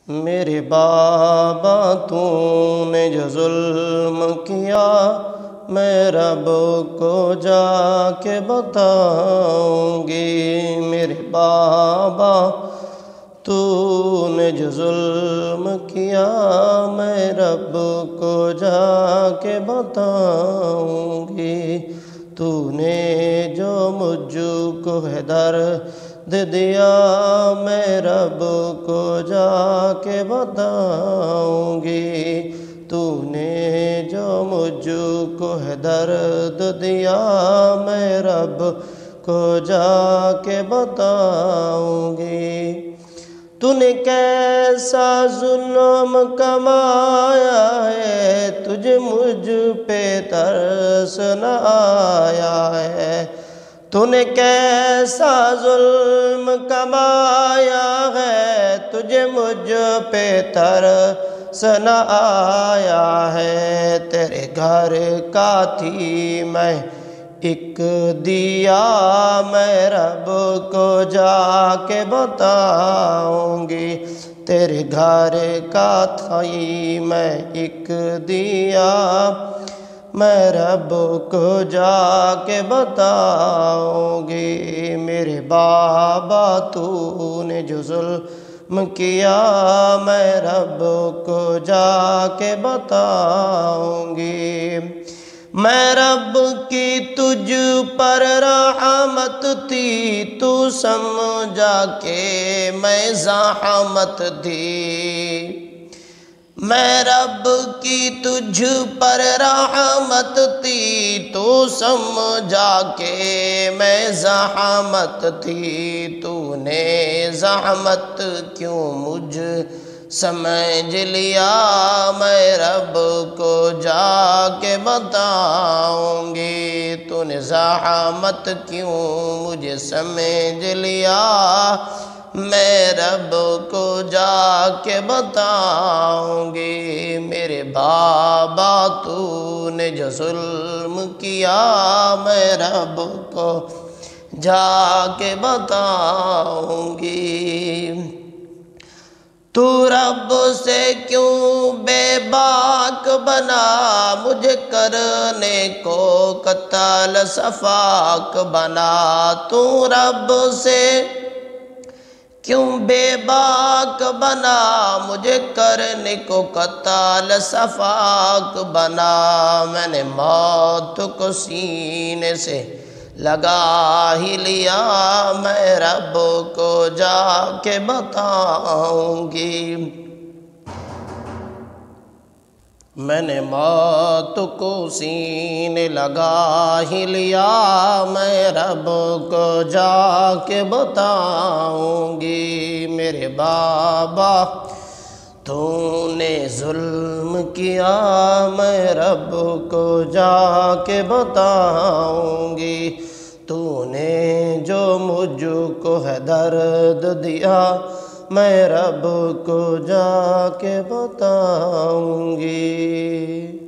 میرے بابا تو نے جو ظلم کیا میں رب کو جا کے بتاؤں گی۔ میرے بابا تو نے جو ظلم کیا میں رب کو جا کے بتاؤں گی۔ تو نے جو مجھ کو ہے درد دیا میں رب کو جا کے بتاؤں گی۔ تو نے جو مجھ کو ہے درد دیا میں رب کو جا کے بتاؤں گی۔ تو نے کیسا ظلم کمایا ہے تجھے مجھ پہ ترس نہ آیا ہے۔ تو نے کیسا ظلم کمایا ہے تجھے مجھ پہ ترس نہ آیا ہے۔ تیرے گھر کا تھی میں ایک دیا میں رب کو جا کے بتاؤں گی۔ تیرے گھر کا تھی میں ایک دیا میں رب کو جا کے بتاؤں گی۔ میرے بابا تو نے جو ظلم کیا میں رب کو جا کے بتاؤں گی۔ میں رب کی تجھ پر رحمت تھی تو سمجھا کہ میں زحمت تھی۔ میں رب کی تجھ پر رحمت تھی تو سمجھا کہ میں زحمت تھی۔ تو نے زحمت کیوں مجھ سمجھ لیا میں رب کو جا کے بتاؤں گی۔ تو نے زحمت کیوں مجھے سمجھ لیا میں رب کو جا کے بتاؤں گی۔ میرے بابا تو نے جو ظلم کیا میں رب کو جا کے بتاؤں گی۔ تو رب سے کیوں بے باک بنا مجھے کرنے کو قتل سفاک بنا۔ تو رب سے کیوں بے باک بنا مجھے کرنے کو قتل سفاک بنا۔ میں نے موت کو سینے سے لگا ہی لیا میں رب کو جا کے بتاؤں گی۔ میں نے موت کو سینے لگا ہی لیا میں رب کو جا کے بتاؤں گی۔ میرے بابا تو نے ظلم کیا میں رب کو جا کے بتاؤں گی۔ تو نے جو مجھ کو ہے درد دیا میں رب کو جا کے بتاؤں گی۔